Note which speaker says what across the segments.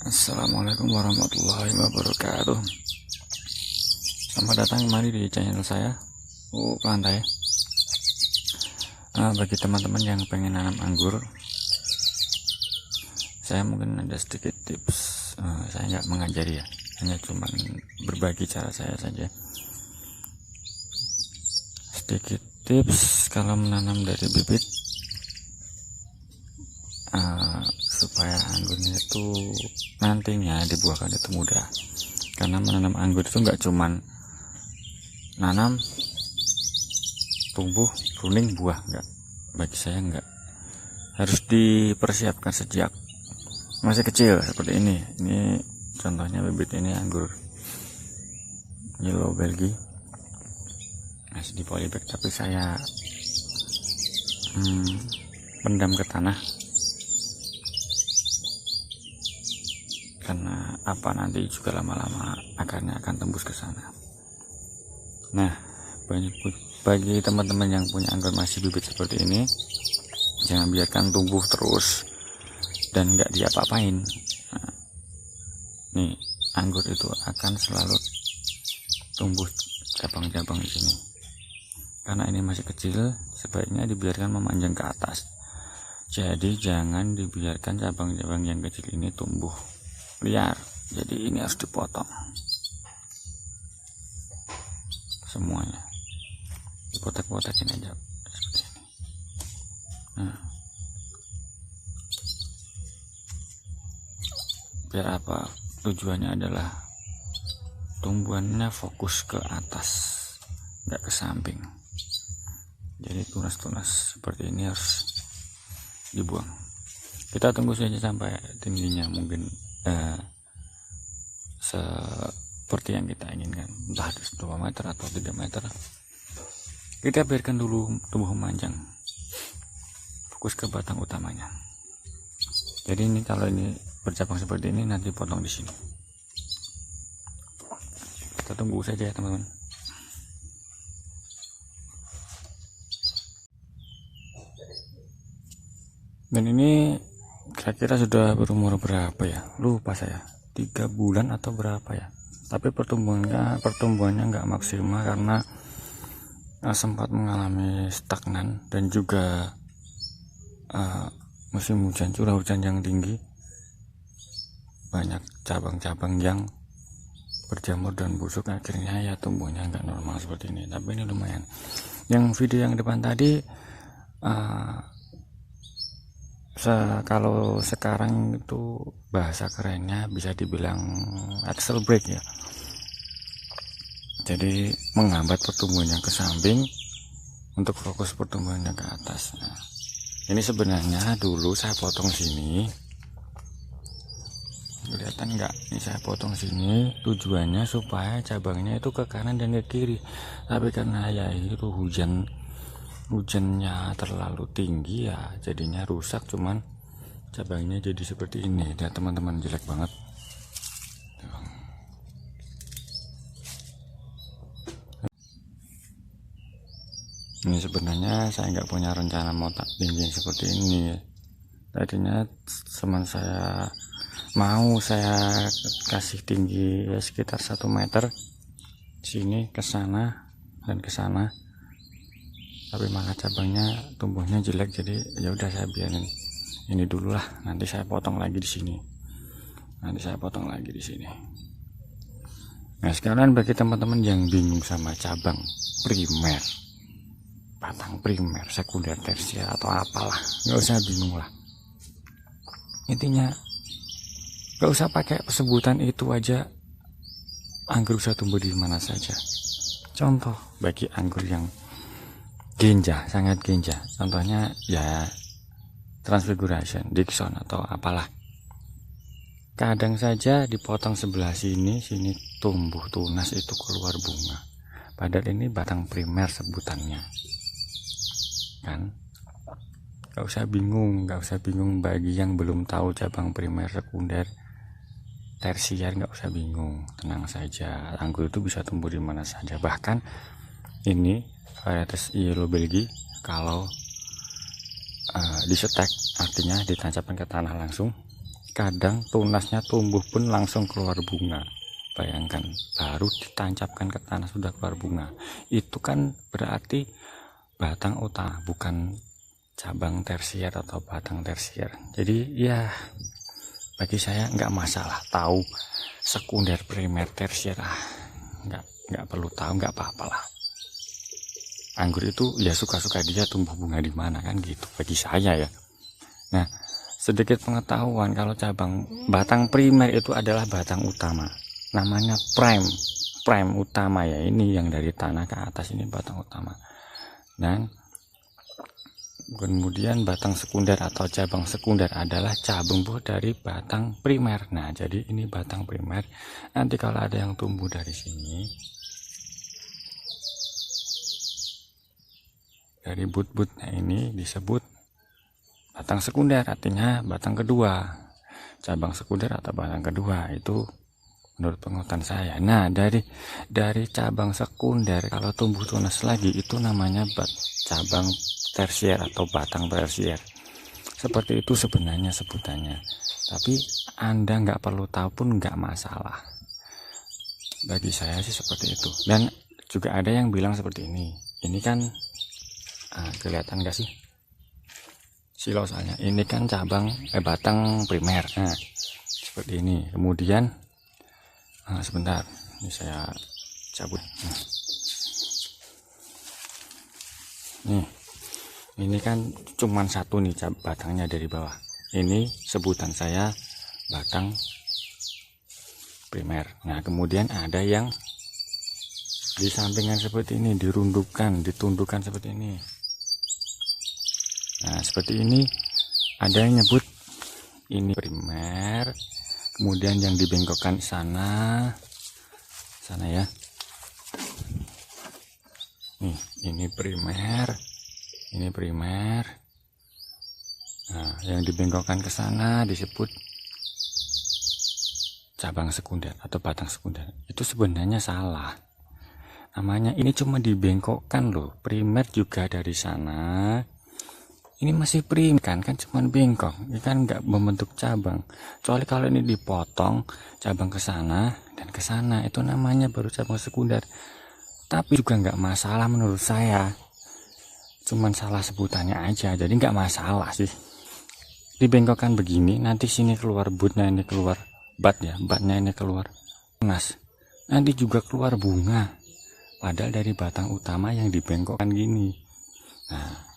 Speaker 1: Assalamualaikum warahmatullahi wabarakatuh. Selamat datang kembali di channel saya Plantai. Bagi teman-teman yang pengen nanam anggur, saya mungkin ada sedikit tips. Saya nggak mengajari ya, hanya cuma berbagi cara saya saja. Sedikit tips kalau menanam dari bibit, supaya anggurnya itu nantinya dibuahkan itu mudah. Karena menanam anggur itu nggak cuman nanam, tumbuh, pruning, buah, enggak. Bagi saya enggak. Harus dipersiapkan sejak masih kecil seperti ini. Ini contohnya bibit ini anggur Yellow Belgique, masih di polybag, tapi saya pendam ke tanah. Karena nanti juga lama-lama akarnya akan tembus ke sana. Nah, bagi teman-teman yang punya anggur masih bibit seperti ini, jangan biarkan tumbuh terus dan nggak diapa-apain. Nah, nih, anggur itu akan selalu tumbuh cabang-cabang di sini. Karena ini masih kecil, sebaiknya dibiarkan memanjang ke atas. Jadi jangan dibiarkan cabang-cabang yang kecil ini tumbuh liar. Jadi ini harus dipotong semuanya, dipotek-potekin aja seperti ini. Nah, biar apa? Tujuannya adalah tumbuhannya fokus ke atas, nggak ke samping. Jadi tunas-tunas seperti ini harus dibuang. Kita tunggu saja sampai tingginya mungkin seperti yang kita inginkan, entah 2 meter atau 3 meter. Kita biarkan dulu tumbuh memanjang, fokus ke batang utamanya. Jadi ini kalau ini bercabang seperti ini, nanti potong di sini. Kita tunggu saja ya teman-teman. Dan ini kira-kira sudah berumur berapa ya, lupa saya, 3 bulan atau berapa ya. Tapi pertumbuhannya nggak maksimal karena sempat mengalami stagnan dan juga musim hujan, curah hujan yang tinggi, banyak cabang-cabang yang berjamur dan busuk, akhirnya ya tumbuhnya nggak normal seperti ini. Tapi ini lumayan. Yang video yang depan tadi, kalau sekarang itu bahasa kerennya bisa dibilang axle break ya. Jadi menghambat pertumbuhannya ke samping untuk fokus pertumbuhannya ke atas. Nah, ini sebenarnya dulu saya potong sini, kelihatan nggak? Ini saya potong sini tujuannya supaya cabangnya itu ke kanan dan ke kiri. Tapi karena ya itu hujannya terlalu tinggi ya, jadinya rusak, cuman cabangnya jadi seperti ini. Dan teman-teman, jelek banget. Ini sebenarnya saya nggak punya rencana mau tak tinggi seperti ini. Tadinya teman saya mau saya kasih tinggi ya sekitar 1 meter, sini ke sana dan ke sana. Tapi malah cabangnya tumbuhnya jelek, jadi ya udah saya biarin ini dulu lah. Nanti saya potong lagi di sini. Nah, sekarang bagi teman-teman yang bingung sama cabang primer, batang primer, sekunder, tersier atau apalah, nggak usah bingung lah. Intinya nggak usah pakai sebutan itu aja, anggur bisa tumbuh di mana saja. Contoh bagi anggur yang genja, sangat genja, contohnya ya Transfiguration, Dickson atau apalah. Kadang saja dipotong sebelah sini tumbuh tunas, itu keluar bunga. Padahal ini batang primer sebutannya. Kan? Gak usah bingung bagi yang belum tahu cabang primer, sekunder, tersier, gak usah bingung, tenang saja. Anggur itu bisa tumbuh di mana saja. Bahkan ini varietas Yellow Belgique kalau disetek, artinya ditancapkan ke tanah langsung, kadang tunasnya tumbuh pun langsung keluar bunga. Bayangkan, baru ditancapkan ke tanah sudah keluar bunga. Itu kan berarti batang utama, bukan cabang tersier atau batang tersier. Jadi ya bagi saya nggak masalah tahu sekunder, primer, tersier, nggak perlu tahu, nggak apa-apa lah. Anggur itu ya suka-suka dia tumbuh bunga di mana kan gitu bagi saya ya. Nah, sedikit pengetahuan kalau cabang batang primer itu adalah batang utama. Namanya prime utama ya, ini yang dari tanah ke atas ini batang utama. Dan kemudian batang sekunder atau cabang sekunder adalah cabang buah dari batang primer. Nah, jadi ini batang primer. Nanti kalau ada yang tumbuh dari sini, dari but-butnya ini disebut batang sekunder, artinya batang kedua. Cabang sekunder atau batang kedua itu menurut pengetahuan saya. Nah, dari cabang sekunder kalau tumbuh tunas lagi itu namanya cabang tersier atau batang tersier. Seperti itu sebenarnya sebutannya. Tapi Anda nggak perlu tahu pun nggak masalah. Bagi saya sih seperti itu. Dan juga ada yang bilang seperti ini. Ini kan kelihatan nggak sih? Silosanya. Ini kan cabang batang primer. Nah, seperti ini. Kemudian sebentar, ini saya cabut. Nih, ini kan cuman satu nih batangnya dari bawah. Ini sebutan saya batang primer. Nah, kemudian ada yang di sampingan seperti ini, ditundukkan seperti ini. Nah, seperti ini ada yang nyebut ini primer. Kemudian yang dibengkokkan sana ya. Nih, ini primer. Nah, yang dibengkokkan ke sana disebut cabang sekunder atau batang sekunder. Itu sebenarnya salah. Namanya ini cuma dibengkokkan loh. Primer juga dari sana. Ini masih primer kan cuma bengkok, ini kan nggak membentuk cabang. Kecuali kalau ini dipotong cabang ke sana dan ke sana, itu namanya baru cabang sekunder. Tapi juga nggak masalah menurut saya, cuman salah sebutannya aja, jadi nggak masalah sih. Dibengkokkan begini, nanti sini keluar butnya, ini keluar batnya ini keluar tunas, nanti juga keluar bunga, padahal dari batang utama yang dibengkokkan gini. Nah,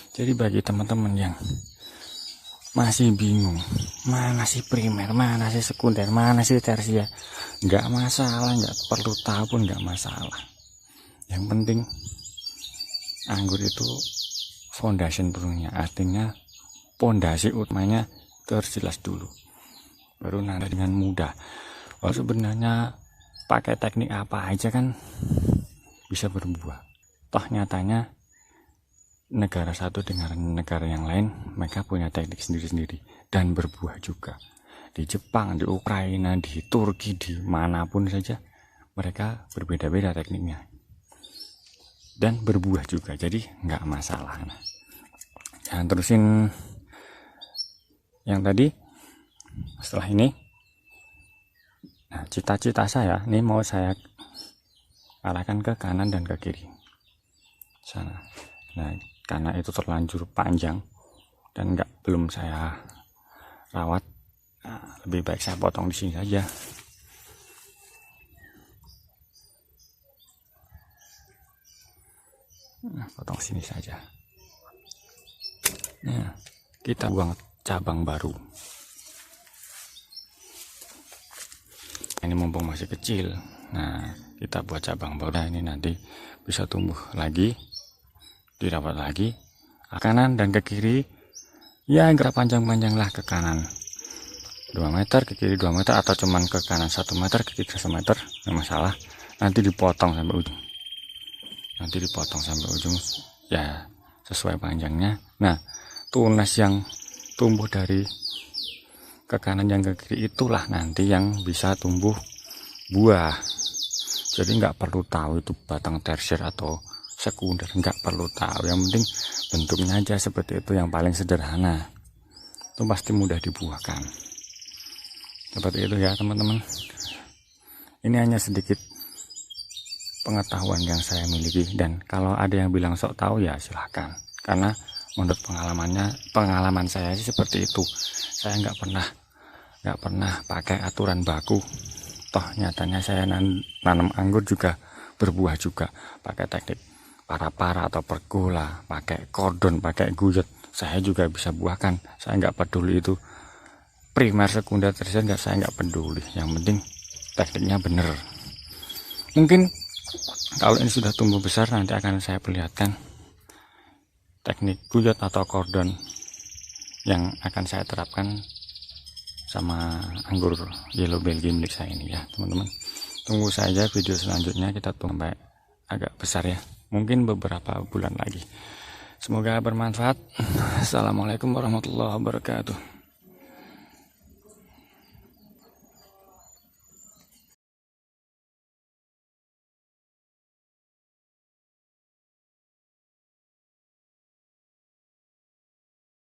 Speaker 1: jadi bagi teman-teman yang masih bingung, mana sih primer, mana sih sekunder, mana sih tersier, nggak masalah, nggak perlu tahu pun nggak masalah. Yang penting anggur itu foundation dulunya, artinya pondasi utamanya terjelas dulu, baru nanti dengan mudah. Wah, sebenarnya pakai teknik apa aja kan bisa berbuah. Toh nyatanya negara satu dengan negara yang lain mereka punya teknik sendiri-sendiri dan berbuah juga. Di Jepang, di Ukraina, di Turki, di manapun saja mereka berbeda-beda tekniknya dan berbuah juga, jadi nggak masalah. Nah, jangan terusin yang tadi. Setelah ini, nah, cita-cita saya ini mau saya arahkan ke kanan dan ke kiri sana. Nah, karena itu terlanjur panjang dan belum saya rawat, nah, lebih baik saya potong di sini saja. Nah, potong sini saja. Nah, kita buang cabang baru. Ini mumpung masih kecil, nah kita buat cabang baru. Nah, ini nanti bisa tumbuh lagi, dirawat lagi ke kanan dan ke kiri. Ya, gerak panjang-panjang lah ke kanan 2 meter, ke kiri 2 meter, atau cuman ke kanan 1 meter, ke kiri 1 meter, nggak masalah. Nanti dipotong sampai ujung, ya sesuai panjangnya. Nah, tunas yang tumbuh dari ke kanan yang ke kiri itulah nanti yang bisa tumbuh buah. Jadi nggak perlu tahu itu batang tersier atau sekunder, nggak perlu tahu. Yang penting bentuknya aja seperti itu, yang paling sederhana. itu pasti mudah dibuahkan. Seperti itu ya teman-teman. Ini hanya sedikit pengetahuan yang saya miliki, dan kalau ada yang bilang sok tahu ya silahkan, karena menurut pengalaman saya sih seperti itu. Saya nggak pernah pakai aturan baku, toh nyatanya saya nanam anggur juga berbuah juga pakai teknik para atau pergola, pakai kordon, pakai guyot, saya juga bisa buahkan. Saya nggak peduli itu primer, sekunder, tersier, saya nggak peduli, yang penting tekniknya bener. Mungkin kalau ini sudah tumbuh besar, nanti akan saya perlihatkan teknik guyot atau kordon yang akan saya terapkan sama anggur Yellow Belgian milik saya ini ya teman-teman. Tunggu saja video selanjutnya, kita tunggu sampai agak besar ya, mungkin beberapa bulan lagi. Semoga bermanfaat. Assalamualaikum warahmatullahi wabarakatuh.